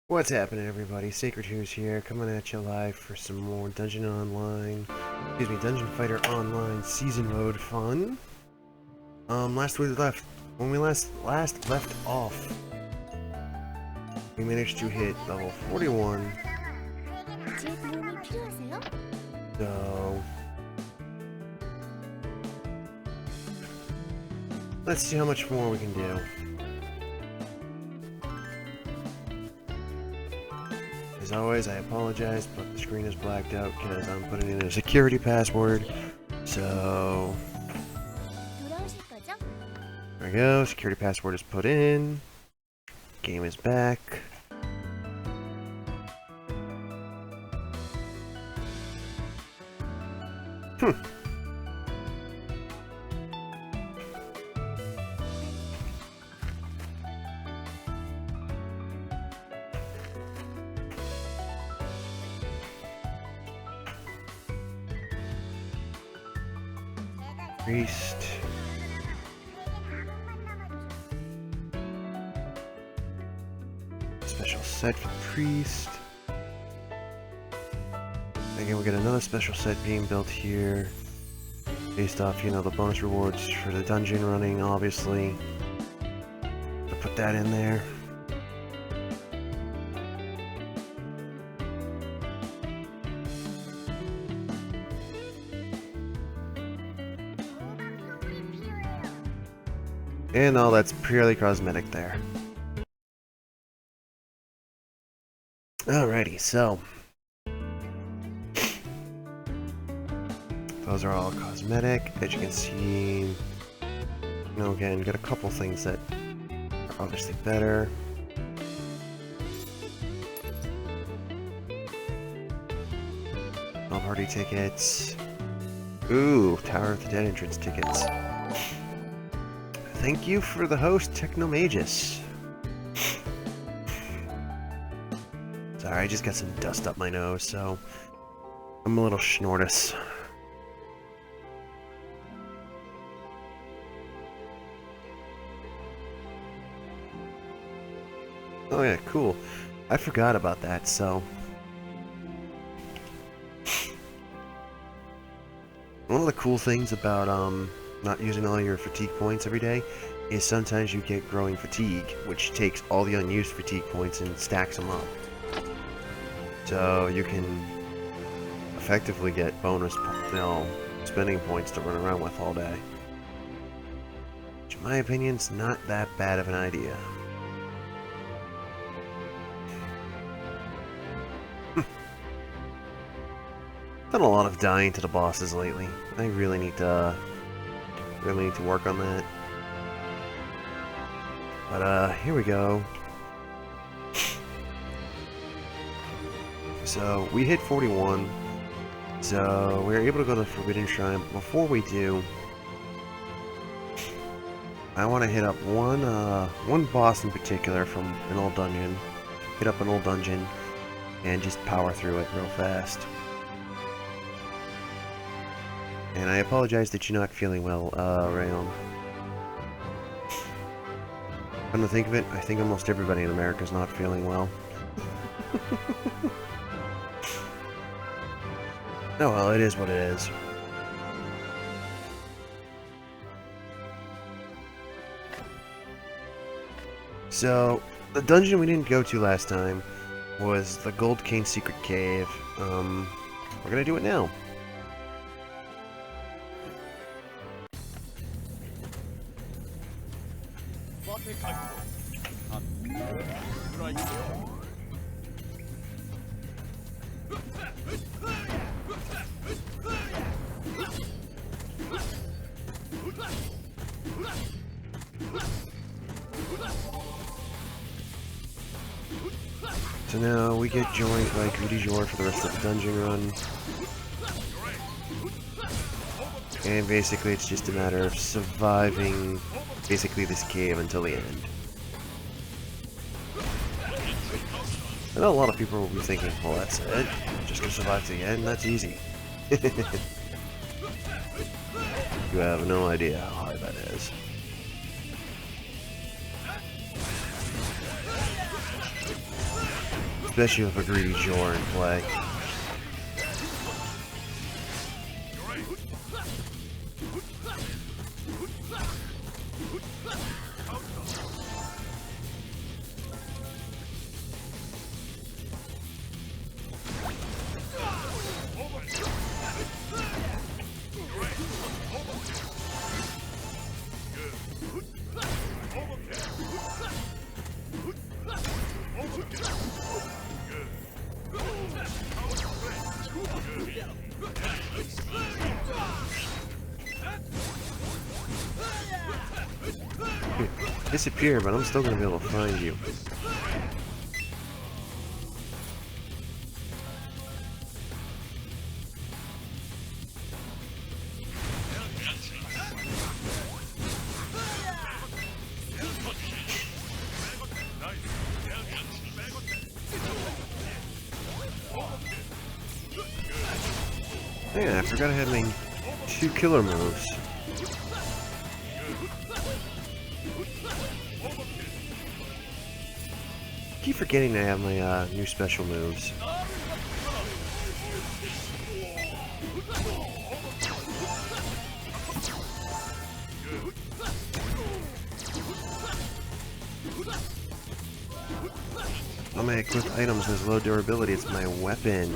What's happening, everybody? Sacred Hughes here, coming at you live for some more Dungeon Fighter Online Season Mode fun. When we last left off, we managed to hit level 41. So let's see how much more we can do. As always, I apologize, but the screen is blacked out because I'm putting in a security password. So there we go, security password is put in. Game is back. Priest. Special set for Priest. Again, we got another special set being built here. Based off, the bonus rewards for the dungeon running, obviously. I'll put that in there. And all that's purely cosmetic there. Alrighty, so those are all cosmetic. As you can see, again, got a couple things that are obviously better. No party tickets. Ooh, Tower of the Dead entrance tickets. Thank you for the host, Technomagus. Sorry, I just got some dust up my nose, so I'm a little schnortus. Oh yeah, cool. I forgot about that, so one of the cool things about not using all your fatigue points every day is sometimes you get growing fatigue, which takes all the unused fatigue points and stacks them up. So you can effectively get bonus, spending points to run around with all day. Which in my opinion is not that bad of an idea. Done a lot of dying to the bosses lately. I really need to work on that. But here we go. So we hit 41. So we're able to go to the Forbidden Shrine. But before we do, I want to hit up one boss in particular from an old dungeon. Hit up an old dungeon and just power through it real fast. And I apologize that you're not feeling well, Rayon. Come to think of it, I think almost everybody in America is not feeling well. Oh well, it is what it is. So, the dungeon we didn't go to last time was the Gold Cane Secret Cave. We're gonna do it now. So now we get joined by Goody Jor for the rest of the dungeon run. And basically it's just a matter of surviving basically this cave until the end. I know a lot of people will be thinking, well that's it, just to survive to the end, that's easy. You have no idea how hard that is. especially with a greedy Jor in play. Disappear, but I'm still gonna be able to find you. Yeah, I forgot I had my 2 killer moves. I keep forgetting to have my new special moves. All my equipped items has low durability. It's my weapon.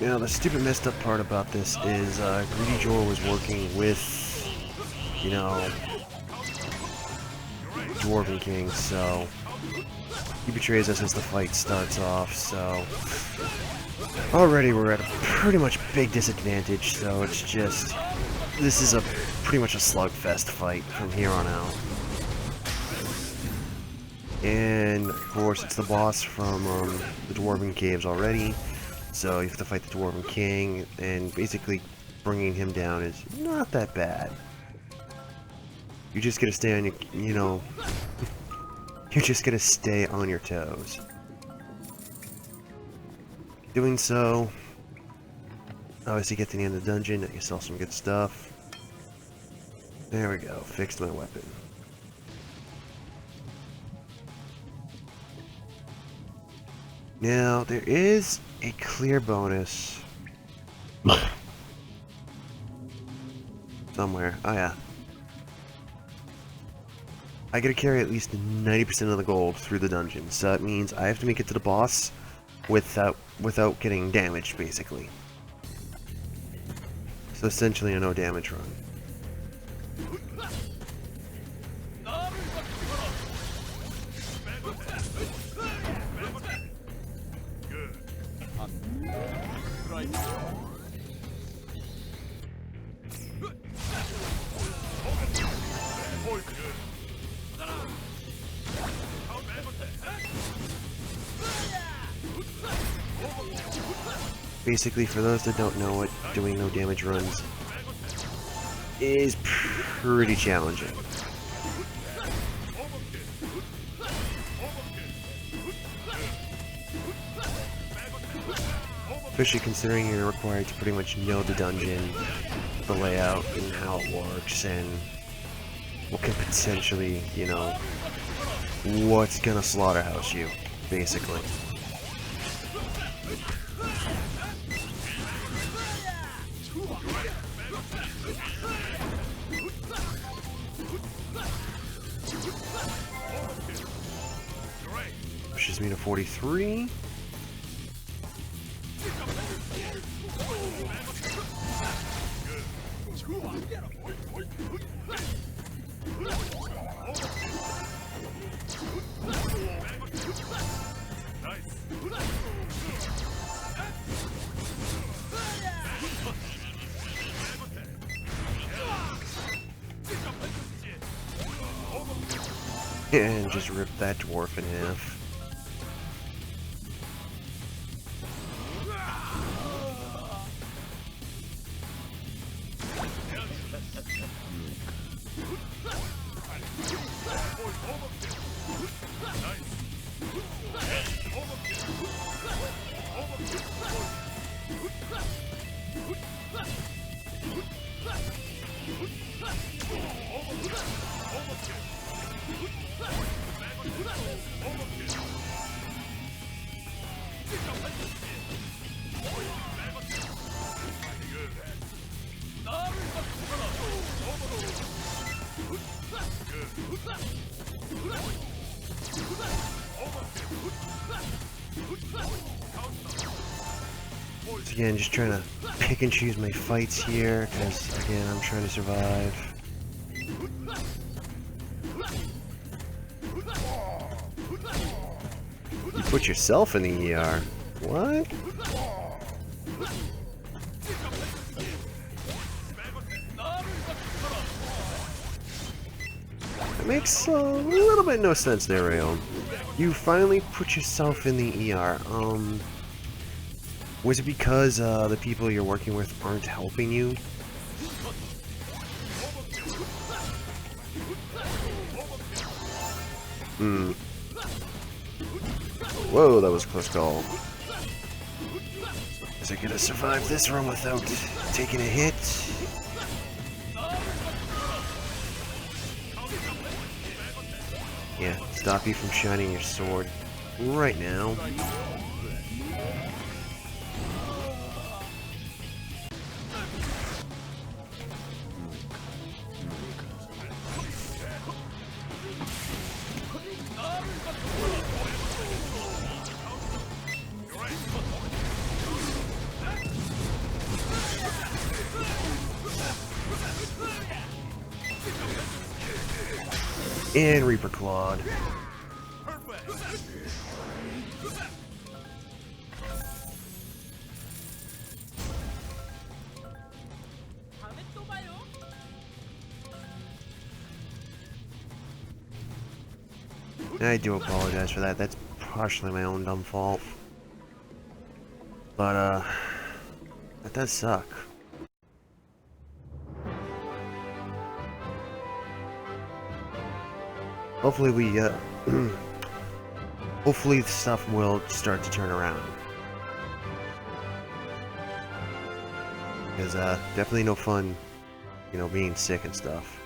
You know, the stupid messed up part about this is Greedy Jor was working with, you know, Dwarven King, so he betrays us as the fight starts off, so already we're at a pretty much big disadvantage, so it's just, this is a pretty much a slugfest fight from here on out. And of course it's the boss from the Dwarven Caves already, so you have to fight the Dwarven King, and basically bringing him down is not that bad. You just gotta stay on your, you know, you just gotta stay on your toes. Doing so, obviously get to the end of the dungeon, you sell some good stuff. There we go, fixed my weapon. Now, there is a clear bonus somewhere. Oh yeah. I gotta carry at least 90% of the gold through the dungeon, so that means I have to make it to the boss without getting damaged, basically. So essentially a no damage run. Basically, for those that don't know what doing no damage runs is pretty challenging. Especially considering you're required to pretty much know the dungeon, the layout, and how it works, and what could potentially, you know, what's gonna slaughterhouse you. basically. Pushes me to 43. And just rip that dwarf in half. So again, just trying to pick and choose my fights here, because again, I'm trying to survive. You put yourself in the ER. What? That makes a little bit no sense there, Rayo. You finally put yourself in the ER. Was it because the people you're working with aren't helping you? Whoa, that was a close call. Is I gonna survive this run without taking a hit? Yeah, stop you from shining your sword right now. And Reaper Clawed. I do apologize for that. That's partially my own dumb fault. But, that does suck. Hopefully hopefully stuff will start to turn around. Because, definitely no fun, you know, being sick and stuff.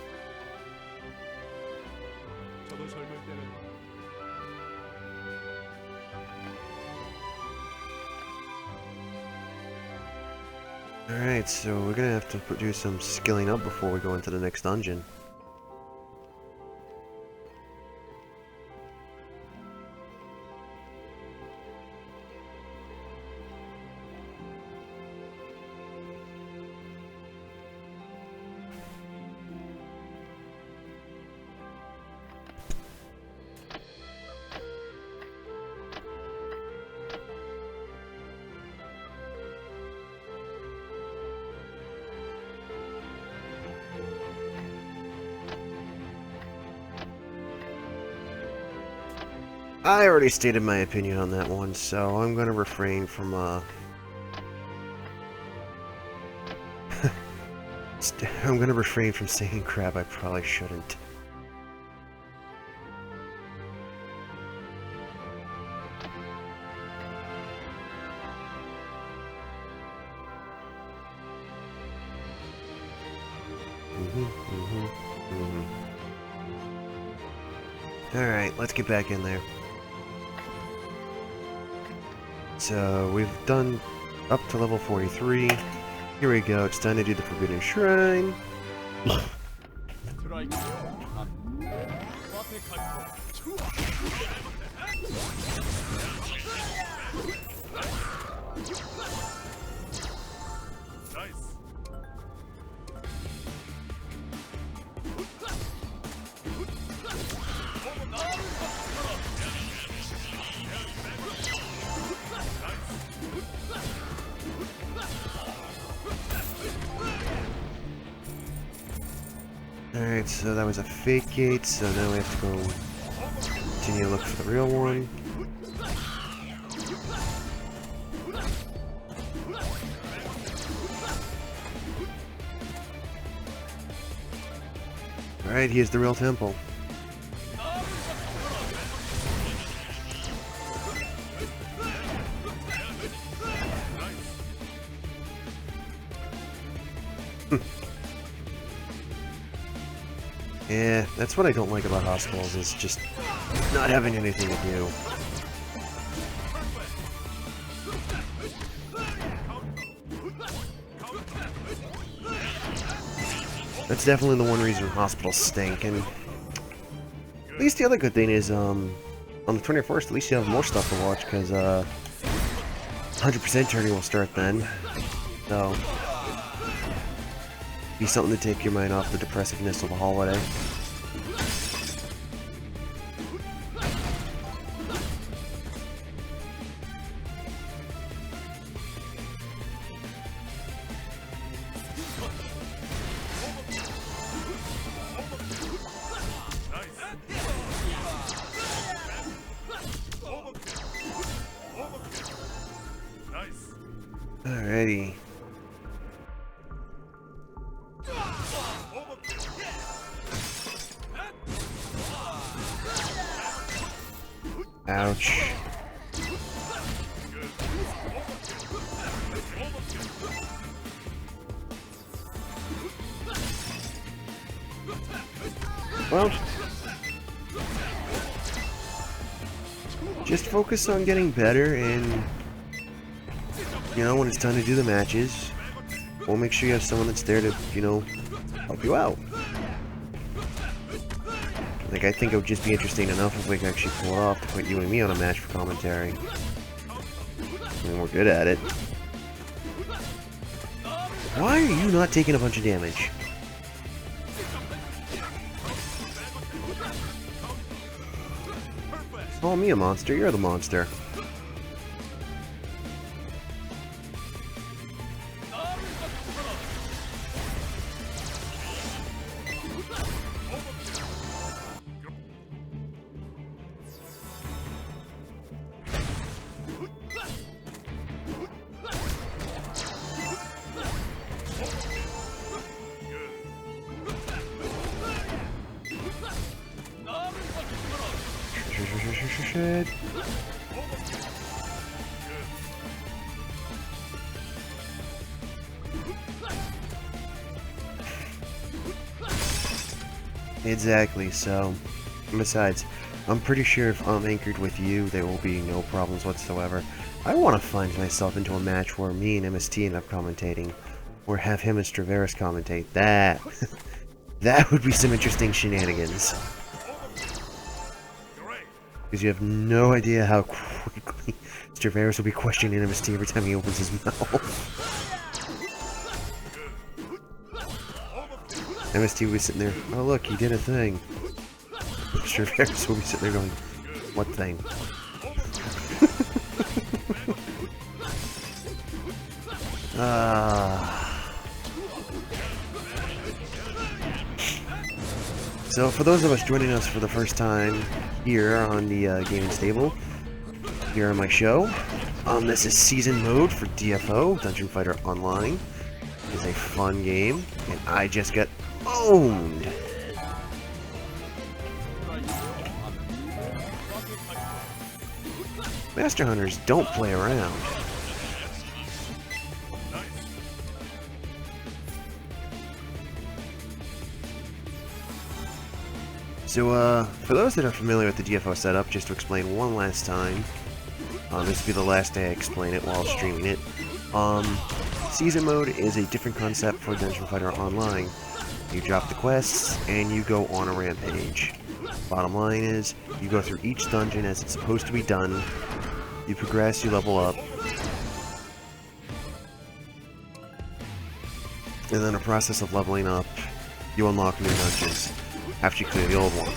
Alright, so we're gonna have to do some skilling up before we go into the next dungeon. I already stated my opinion on that one, so I'm going to refrain from, I'm going to refrain from saying crap I probably shouldn't. Alright, let's get back in there. so we've done up to level 43. Here we go, it's time to do the Forbidden Shrine. Alright, so that was a fake gate, so now we have to go continue to look for the real one. Alright, here's the real temple. Yeah, that's what I don't like about hospitals, is just not having anything to do. That's definitely the one reason hospitals stink, and at least the other good thing is, on the 21st, at least you have more stuff to watch, because, 100% tourney will start then, so be something to take your mind off the depressiveness of the holiday. Alrighty. Ouch. Well, just focus on getting better, and you know, when it's time to do the matches, we'll make sure you have someone that's there to, you know, help you out. Like, I think it would just be interesting enough if we could actually pull it off to put you and me on a match for commentary. I mean, we're good at it. Why are you not taking a bunch of damage? Call me a monster, you're the monster. Shit. Exactly, so, and besides, I'm pretty sure if I'm anchored with you, there will be no problems whatsoever. I want to find myself into a match where me and MST end up commentating, or have him and Straveris commentate. That would be some interesting shenanigans. Because you have no idea how quickly Straveris will be questioning MST every time he opens his mouth. MST will be sitting there, oh look, he did a thing. Straveris will be sitting there going, what thing? So for those of us joining us for the first time here on the Gaming Stable, here on my show, this is Season Mode for DFO, Dungeon Fighter Online. It's a fun game, and I just got owned! Master Hunters don't play around. So, for those that are familiar with the DFO setup, just to explain one last time, This will be the last day I explain it while streaming it. Season mode is a different concept for Dungeon Fighter Online. You drop the quests, and you go on a rampage. Bottom line is, you go through each dungeon as it's supposed to be done. You progress, you level up. And then in the process of leveling up, you unlock new dungeons after you clear the old one.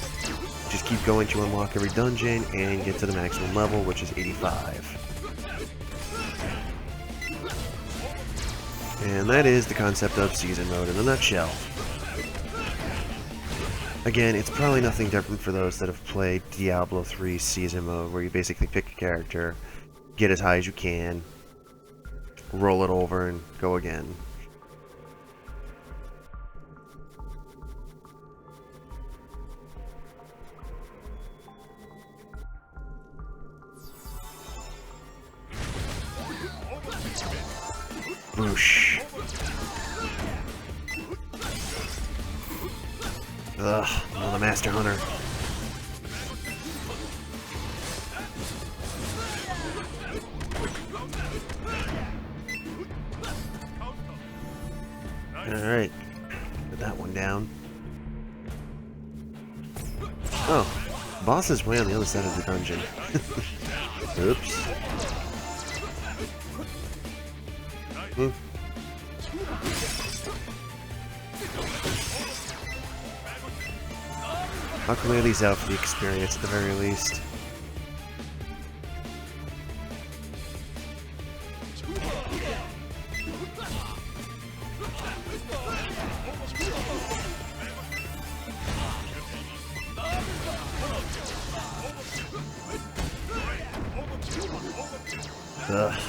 Just keep going to unlock every dungeon and get to the maximum level, which is 85. And that is the concept of season mode in a nutshell. Again, it's probably nothing different for those that have played Diablo 3 season mode, where you basically pick a character, get as high as you can, roll it over, and go again. Boosh. Ugh, another Master Hunter. Alright, put that one down. Oh, boss is way on the other side of the dungeon. Oops. I'll clear these out for the experience at the very least. Ugh.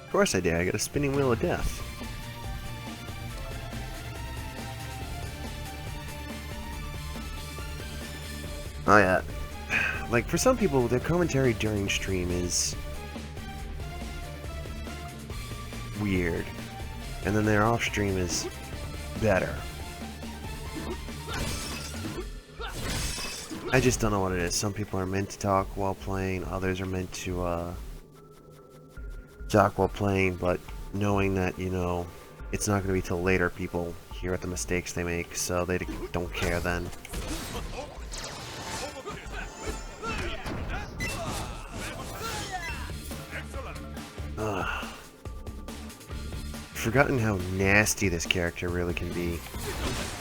Of course I did, I got a spinning wheel of death. Oh yeah. Like, for some people, their commentary during stream is weird. And then their off stream is better. I just don't know what it is. Some people are meant to talk while playing, others are meant to talk while playing, but knowing that, you know, it's not going to be till later people hear the mistakes they make, so they don't care then. Ugh. Forgotten how nasty this character really can be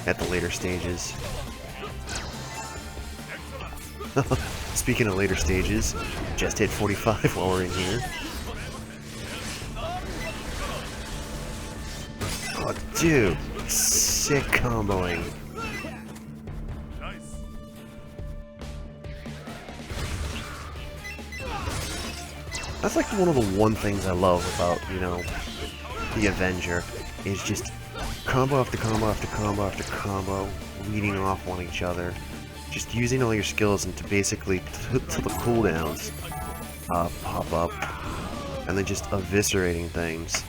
at the later stages. Speaking of later stages, just hit 45 while we're in here. Oh, dude, sick comboing. That's like one of the one things I love about, you know, the Avenger, is just combo after combo after combo after combo, leading off on each other. Just using all your skills into basically till the cooldowns pop up, and then just eviscerating things.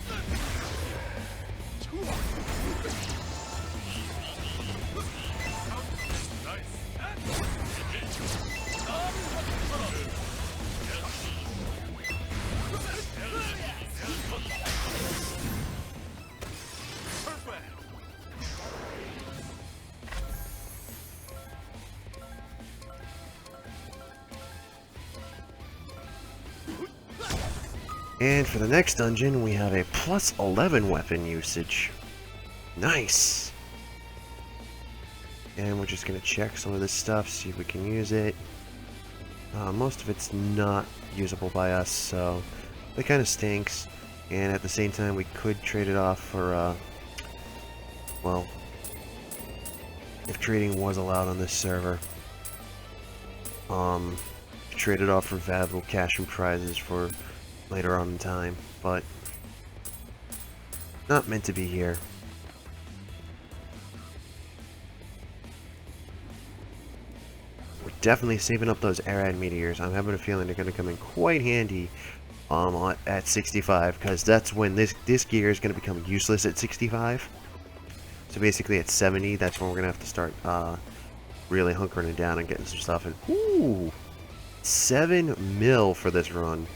And for the next dungeon, we have a plus 11 weapon usage. Nice! And we're just going to check some of this stuff, see if we can use it. Most of it's not usable by us, so that kind of stinks. And at the same time, we could trade it off for, well, if trading was allowed on this server. Trade it off for valuable cash and prizes for later on in time, but not meant to be here. We're definitely saving up those Arad meteors. I'm having a feeling they're going to come in quite handy at 65, because that's when this gear is going to become useless at 65. So basically at 70, that's when we're going to have to start really hunkering it down and getting some stuff in. Ooh! 7 mil for this run.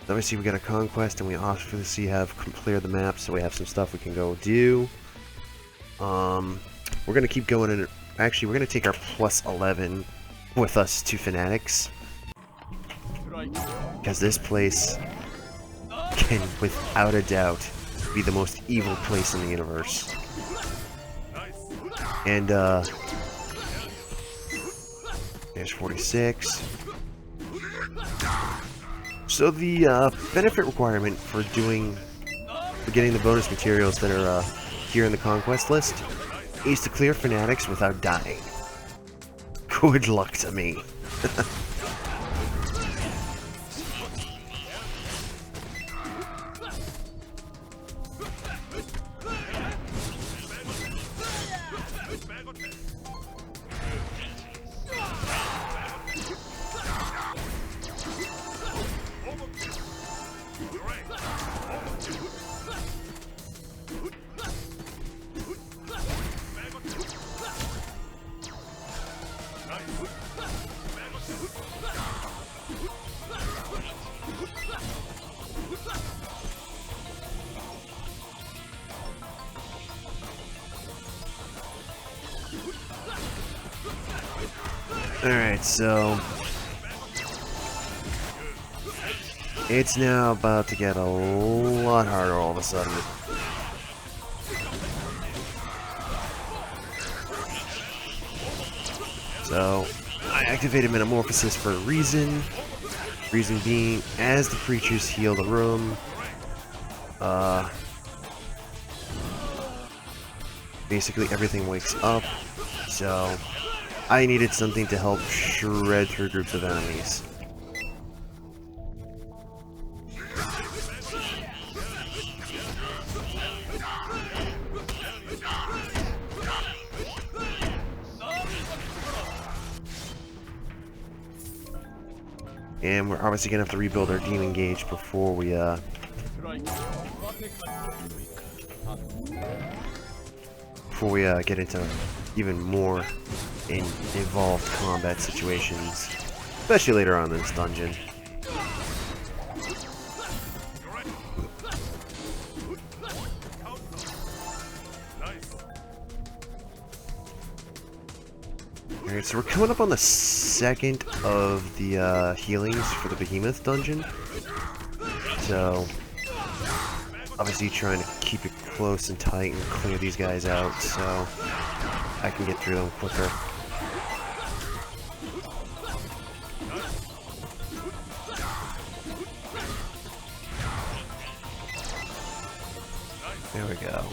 Obviously we got a conquest, and we obviously have cleared the map, so we have some stuff we can go do. We're gonna keep going, and actually we're gonna take our plus 11 with us to Fanatics, because this place can, without a doubt, be the most evil place in the universe. And there's 46. So the benefit requirement for getting the bonus materials that are here in the conquest list is to clear Fanatics without dying. Good luck to me. Alright, so it's now about to get a lot harder all of a sudden. So I activated Metamorphosis for a reason. Reason being, as the creatures heal the room, basically everything wakes up. So I needed something to help shred through groups of enemies. And we're obviously gonna have to rebuild our demon gauge before we get into even more involved combat situations, especially later on in this dungeon. Alright, so we're coming up on the second of the healings for the Behemoth dungeon. So, obviously trying to keep it close and tight and clear these guys out so I can get through them quicker. There we go.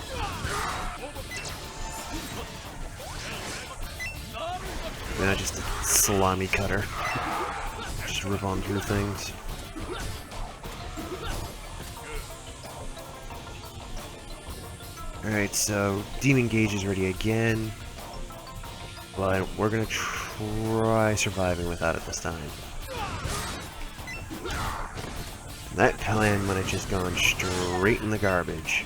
Now just a salami cutter. Just rip on through things. Alright, so Demon Gauge is ready again. But we're gonna try surviving without it this time. That plan might have just gone straight in the garbage.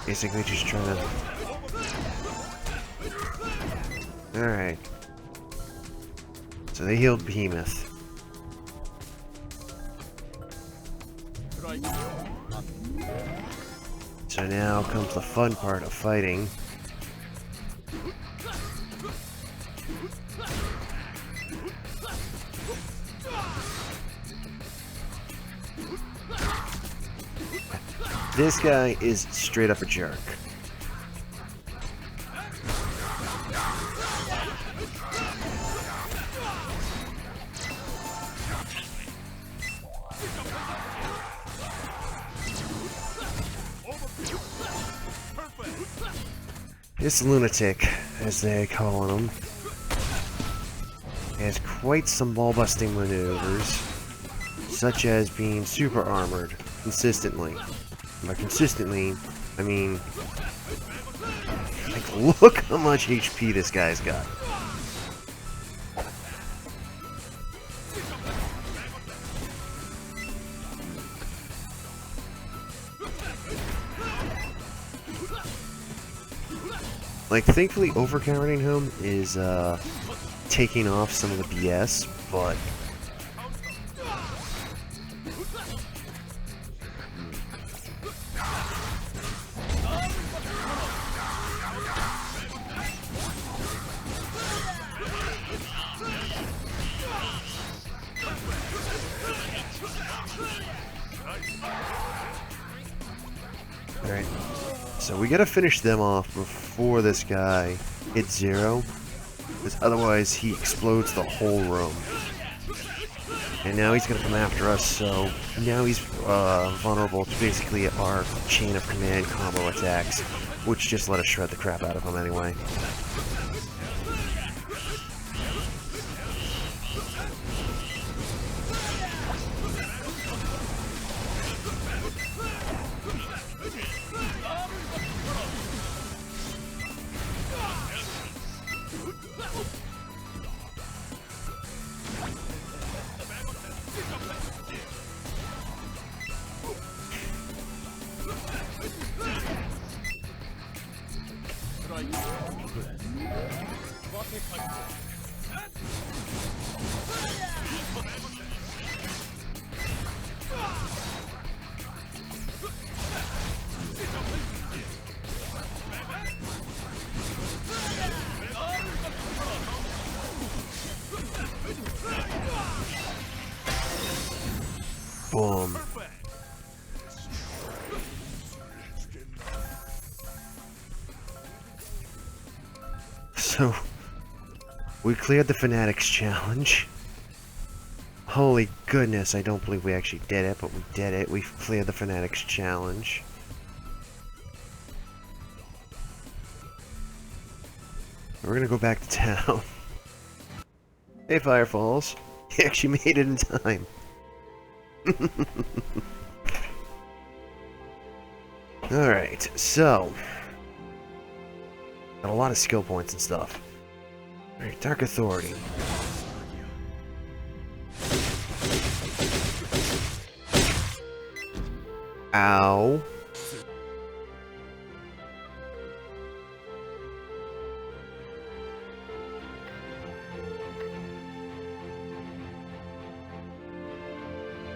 Basically just trying to... Alright. So they healed Behemoth. So now comes the fun part of fighting. This guy is straight up a jerk. This lunatic, as they're calling him, has quite some ball-busting maneuvers, such as being super armored consistently. By consistently, I mean, like, look how much HP this guy's got. Like, thankfully, overcowering him is, taking off some of the BS, but... Alright, so we gotta finish them off before this guy hits 0, because otherwise he explodes the whole room. And now he's gonna come after us, so now he's vulnerable to basically our chain of command combo attacks, which just let us shred the crap out of him anyway. Boom. So, we cleared the Fanatics challenge. Holy goodness, I don't believe we actually did it, but we did it. We cleared the Fanatics challenge. We're gonna go back to town. Hey, Firefalls. You actually made it in time. Alright, so... got a lot of skill points and stuff. Alright, Dark Authority. Ow.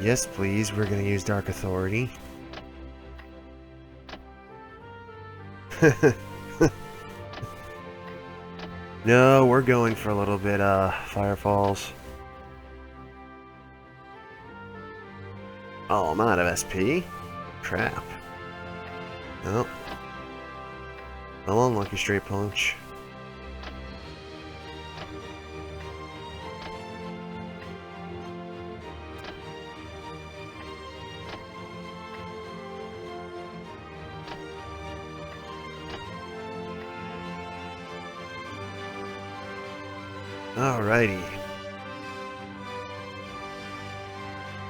Yes, please, we're gonna use Dark Authority. No, we're going for a little bit, Firefalls. Oh, I'm out of SP. Crap. Nope. I'm on Lucky Straight Punch. Alrighty.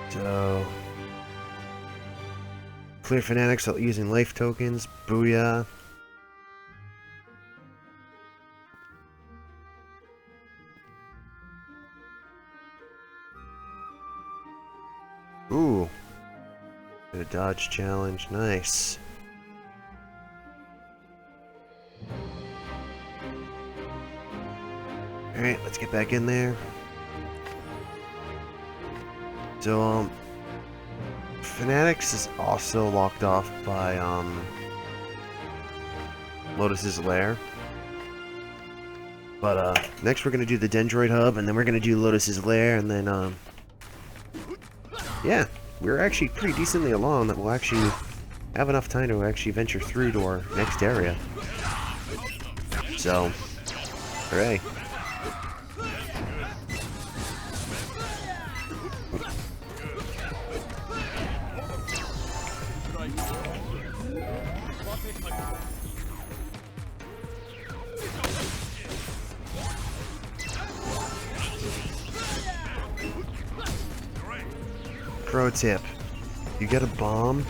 So... clear Fanatics using life tokens. Booyah. Ooh. Did a dodge challenge. Nice. Alright, let's get back in there. So, Fanatics is also locked off by, Lotus's Lair. But, next we're gonna do the Dendroid Hub, and then we're gonna do Lotus's Lair, and then, yeah, we're actually pretty decently along that we'll actually have enough time to actually venture through to our next area. So, hooray. Pro tip, you get a bomb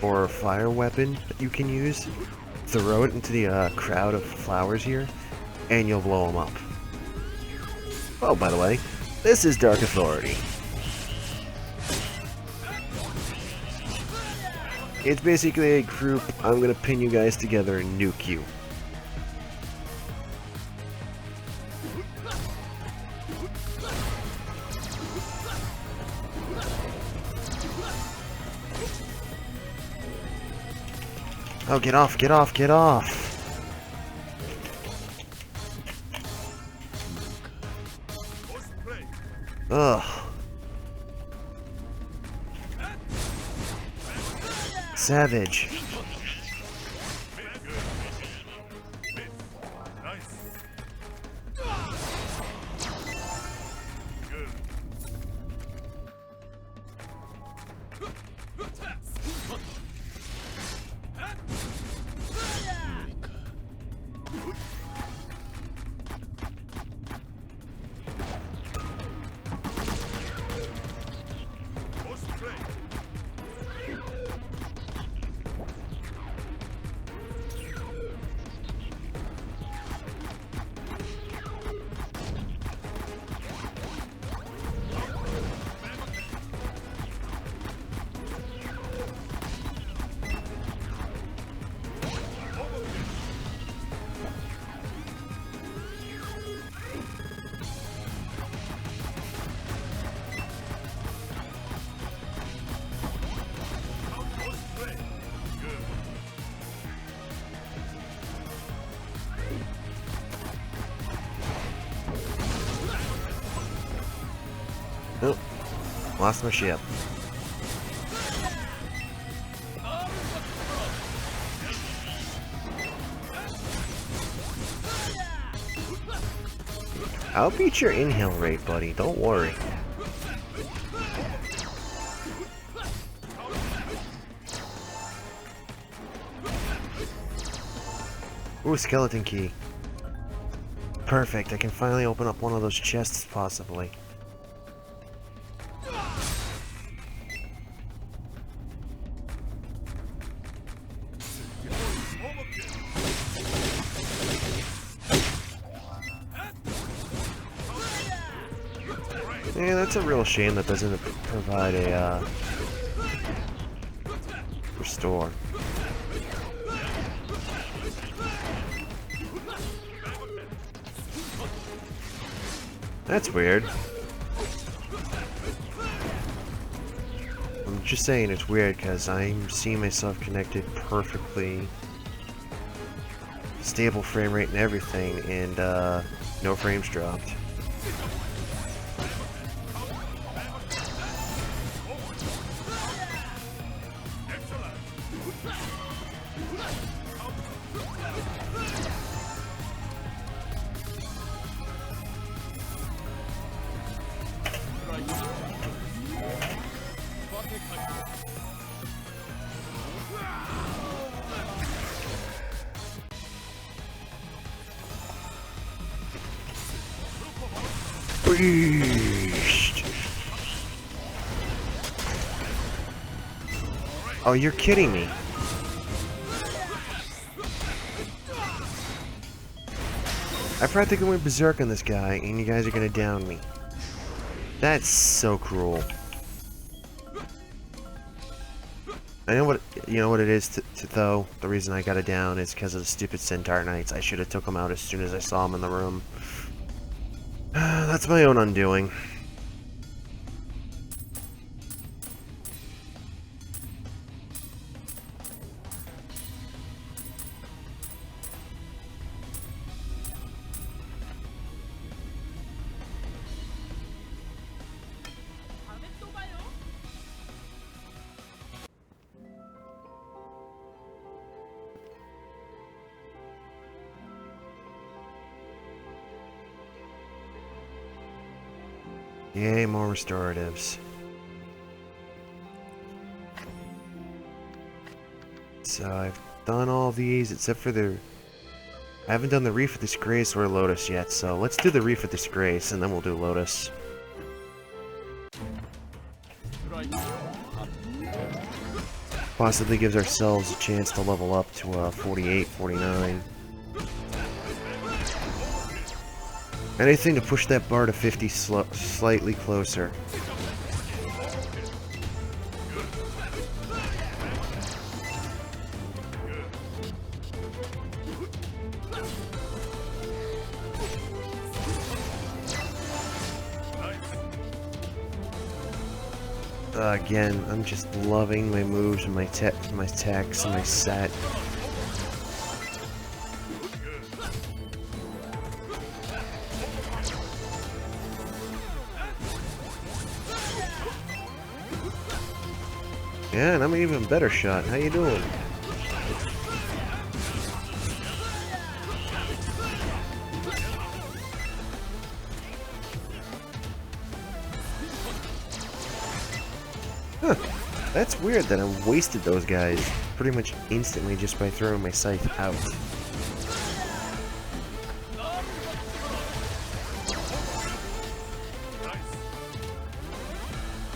or a fire weapon that you can use, throw it into the crowd of flowers here, and you'll blow them up. Oh, by the way, this is Dark Authority. It's basically a group. I'm gonna pin you guys together and nuke you. Oh, get off, get off, get off! Ugh. Savage. Oh, lost my ship. I'll beat your inhale rate, buddy. Don't worry. Ooh, skeleton key. Perfect. I can finally open up one of those chests, possibly. Yeah, that's a real shame that doesn't provide a, restore. That's weird. I'm just saying it's weird because I'm seeing myself connected perfectly. Stable frame rate and everything, and no frames dropped. Beast. Oh, you're kidding me. I practically went berserk on this guy, and you guys are gonna down me. That's so cruel. I know what it is though. The reason I got it down is because of the stupid Centaur Knights. I should have took them out as soon as I saw them in the room. That's my own undoing. Yay, more restoratives. So I've done all these except for the... I haven't done the Reef of Disgrace or Lotus yet, so let's do the Reef of Disgrace and then we'll do Lotus. Possibly gives ourselves a chance to level up to 48, 49. Anything to push that bar to 50 slightly closer. Again, I'm just loving my moves and my attacks and my set. Yeah, and I'm an even better shot. How you doing? Huh. That's weird that I wasted those guys pretty much instantly just by throwing my scythe out.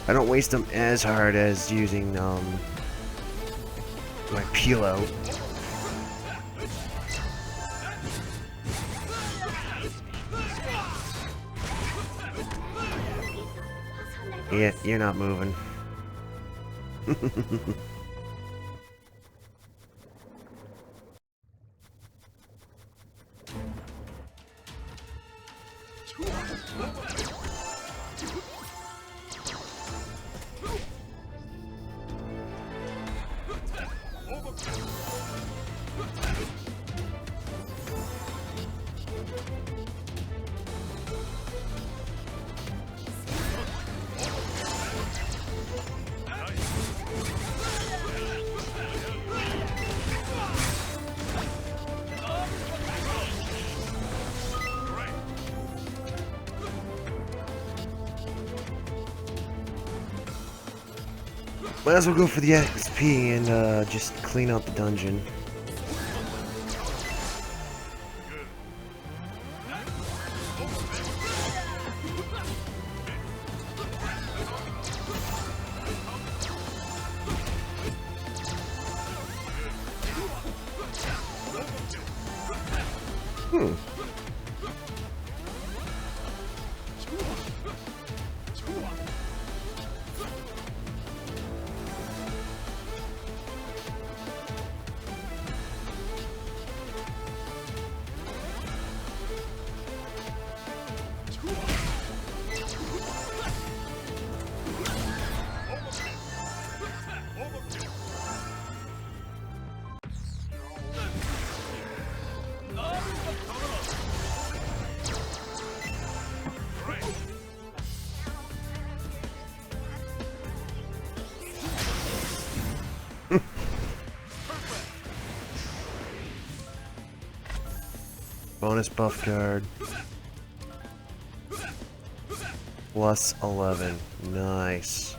I don't waste them as hard as using my peel out. Yeah, you're not moving. Might as well go for the XP and just clean out the dungeon. Bonus buff card. Plus 11. Nice.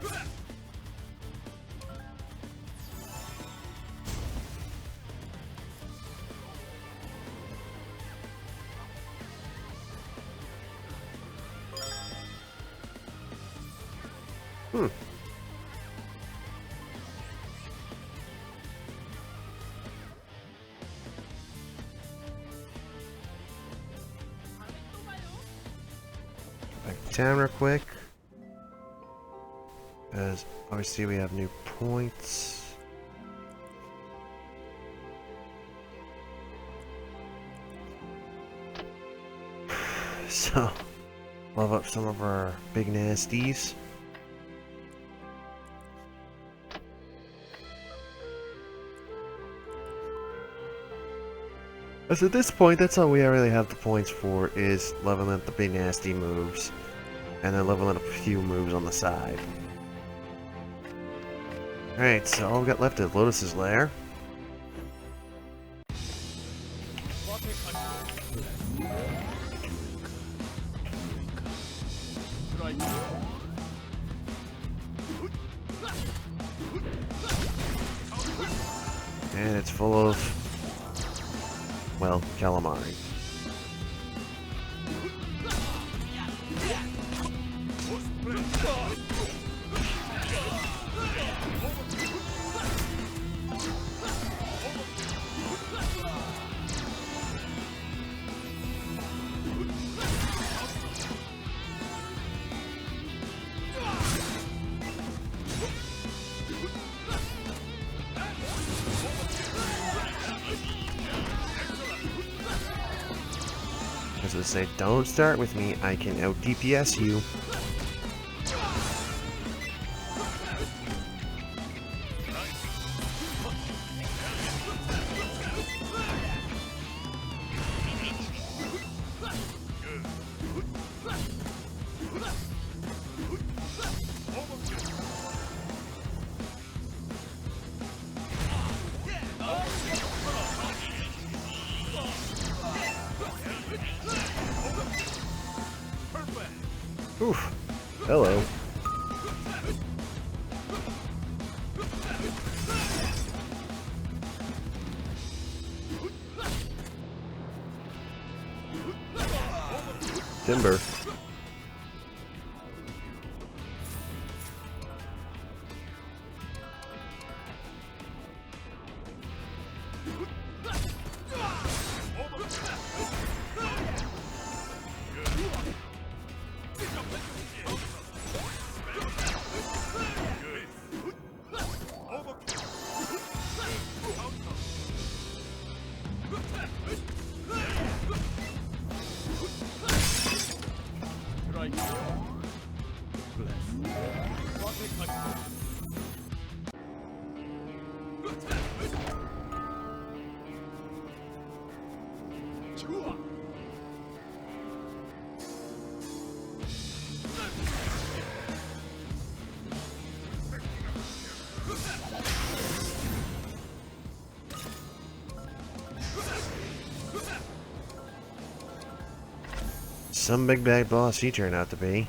Back to town real quick. As obviously we have new points. So, love up some of our big nasties. As at this point, that's all we really have the points for, is leveling up the big nasty moves. And then leveling up a few moves on the side. Alright, so all we got left is Lotus's Lair. And it's full of, well, calamari. As I say, don't start with me, I can out DPS you. Oof. Hello. Timber. Some big bad boss he turned out to be.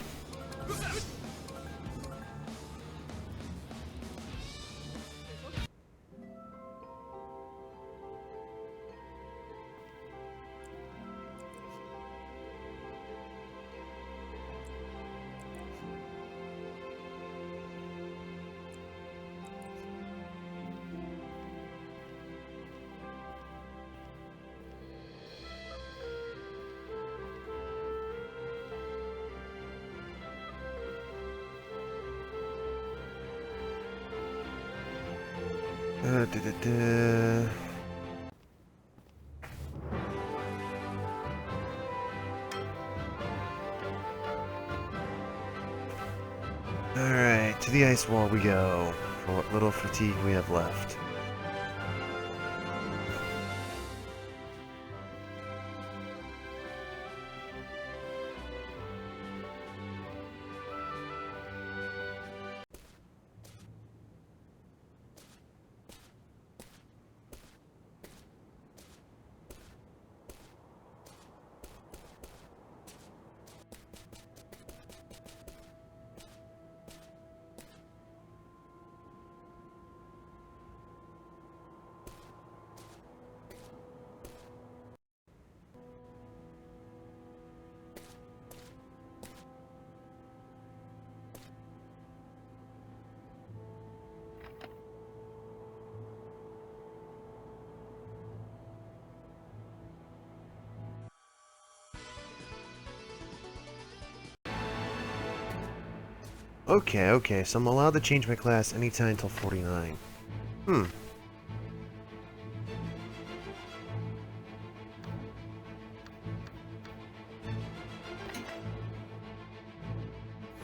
Alright, to the ice wall we go, for what little fatigue we have left. Okay, so I'm allowed to change my class anytime until 49.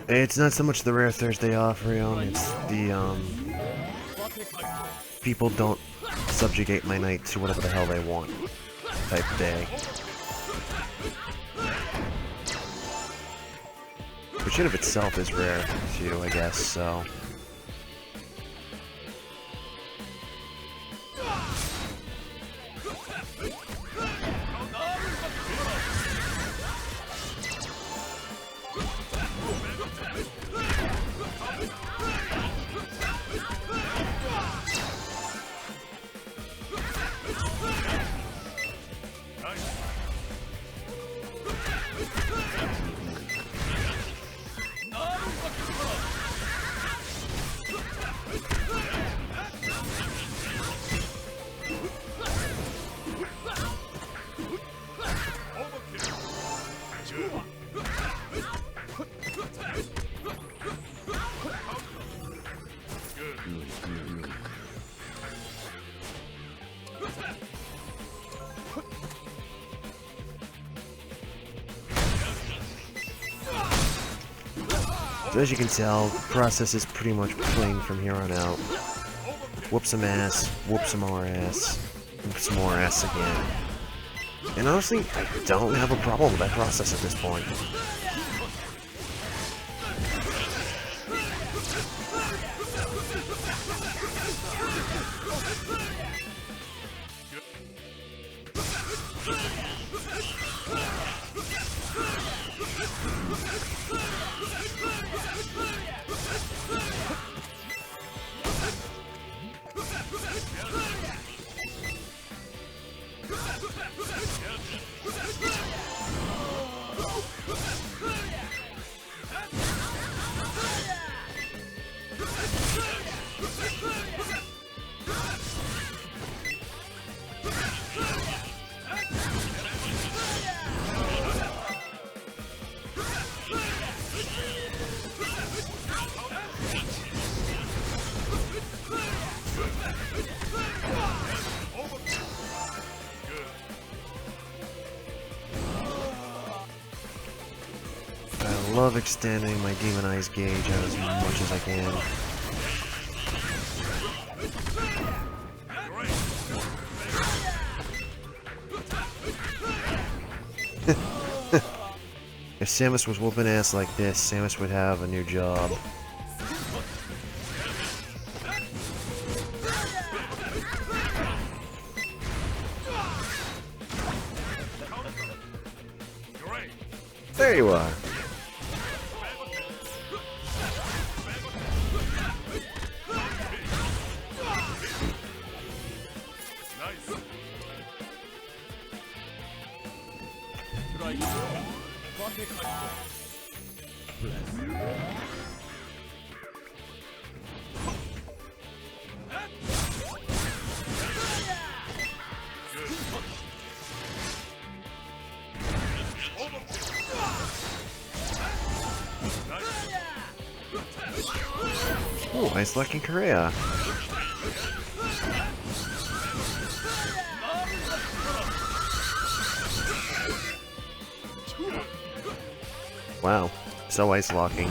It's not so much the rare Thursday off, Rion, it's the, people don't subjugate my knight to whatever the hell they want type day. Which in of itself is rare, too, I guess, so... So as you can tell, the process is pretty much plain from here on out. Whoop some ass, whoop some more ass, whoop some more ass again. And honestly, I don't have a problem with that process at this point. I love extending my demonized gauge out as much as I can. If Samus was whooping ass like this, Samus would have a new job. There you are. Ooh, nice luck in Korea. Wow, so ice locking.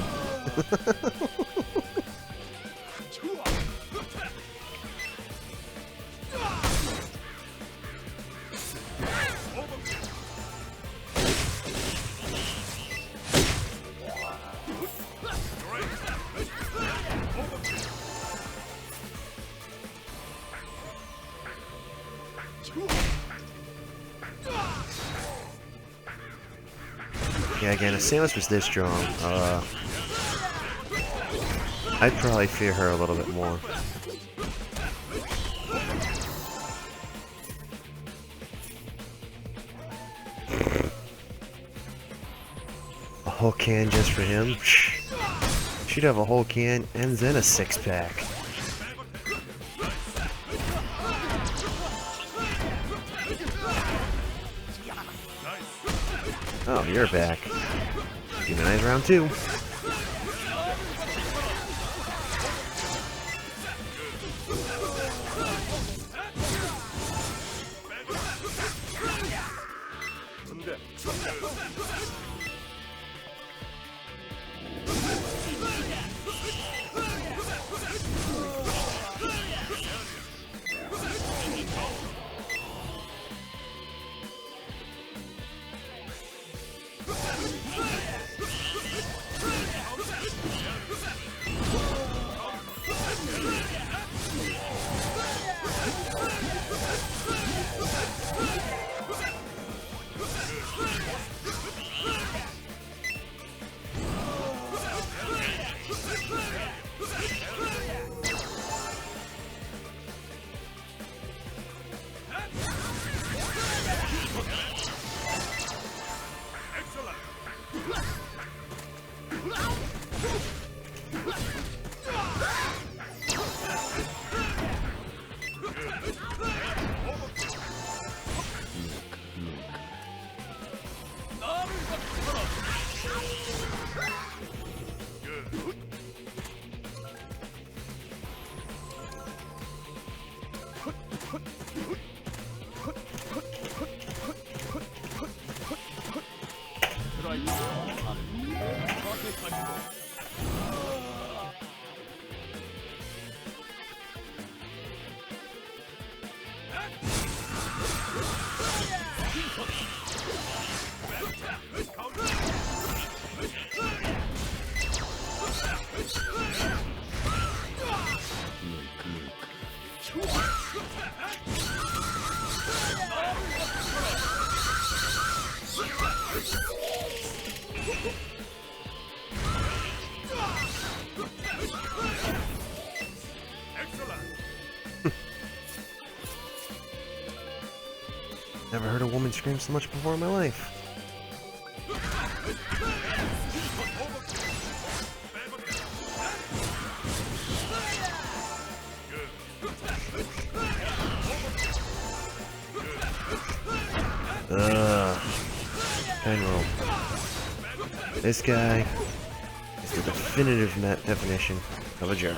Yeah, again, if Samus was this strong, I'd probably fear her a little bit more. A whole can just for him? She'd have a whole can and then a six-pack. Oh, you're back. Demonize round 2. Never heard a woman scream so much before in my life. General. This guy is the definitive definition of a jerk.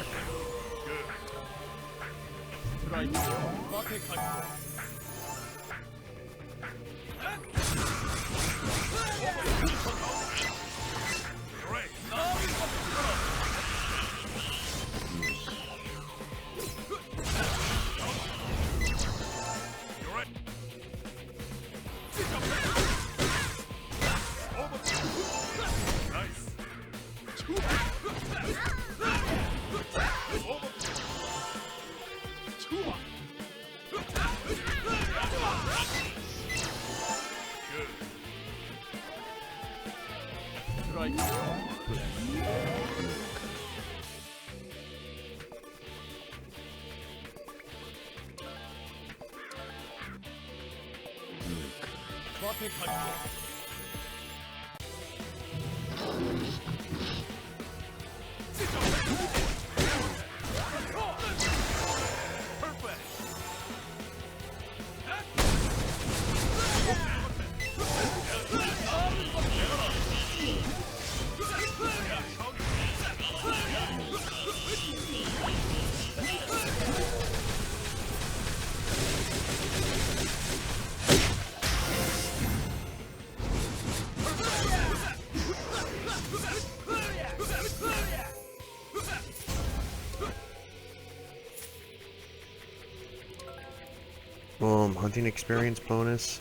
Boom, hunting experience bonus.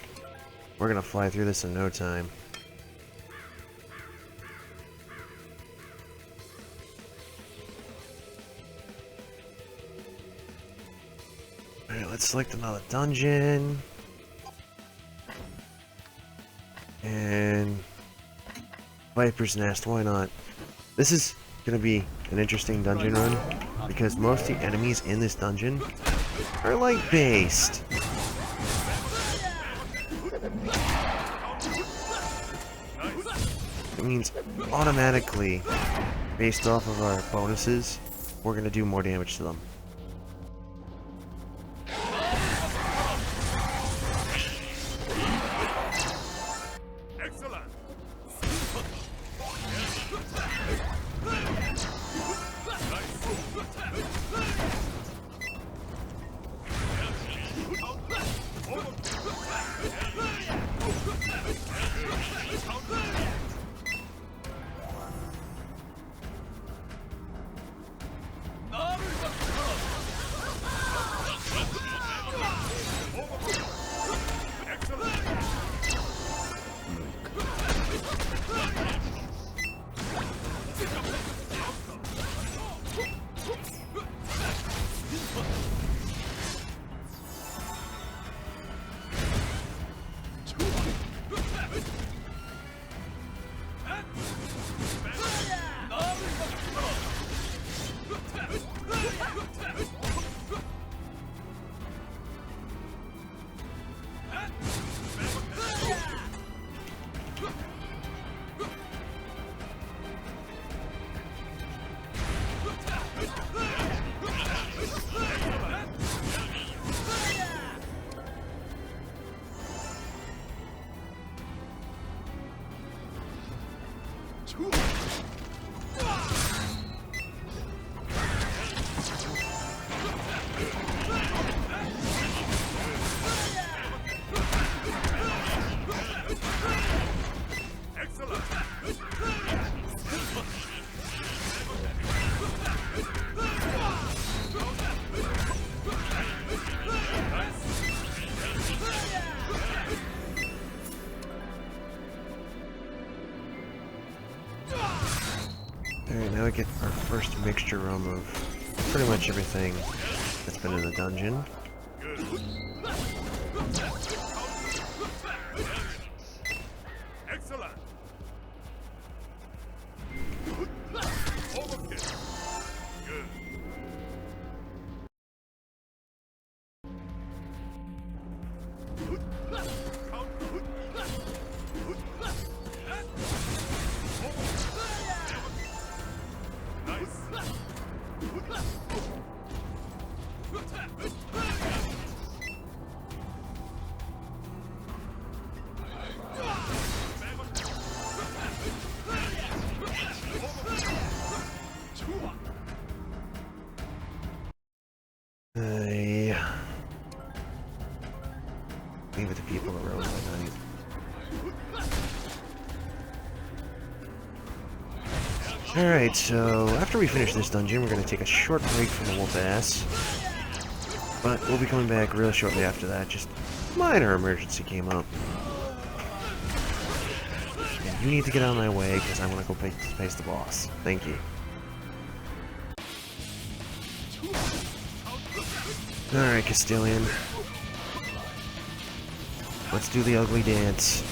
We're gonna fly through this in no time. Alright, let's select another dungeon. And Viper's Nest, why not? This is gonna be an interesting dungeon run because most of the enemies in this dungeon are light-based. It means automatically, based off of our bonuses, we're gonna do more damage to them. Alright, now we get our first mixture room of pretty much everything that's been in the dungeon. Leave it to people to roam by night. Alright, so after we finish this dungeon, we're going to take a short break from the wolf ass. But we'll be coming back real shortly after that. Just minor emergency came up. And you need to get out of my way, because I want to go face the boss. Thank you. Alright, Castilian. Let's do the ugly dance.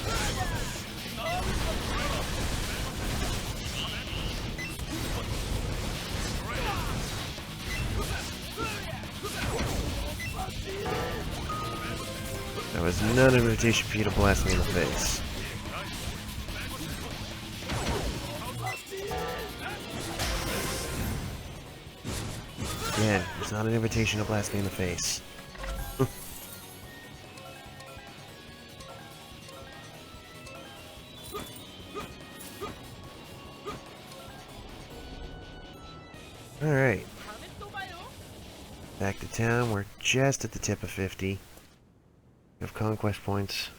That was not an invitation for you to blast me in the face. Again, it's not an invitation to blast me in the face. Alright. Back to town. We're just at the tip of 50. We have conquest points.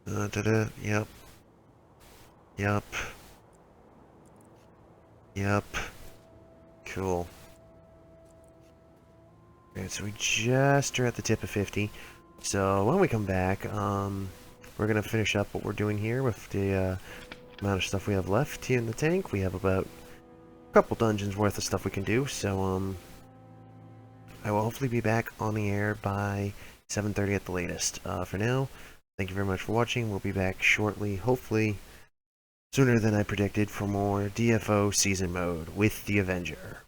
Yep. Yep. Yep. Cool. Alright, so we just are at the tip of 50. So when we come back, we're gonna finish up what we're doing here with the amount of stuff we have left here in the tank. We have about a couple dungeons worth of stuff we can do, so I will hopefully be back on the air by 7:30 at the latest. For now, thank you very much for watching. We'll be back shortly, hopefully sooner than I predicted, for more DFO season mode with the Avenger.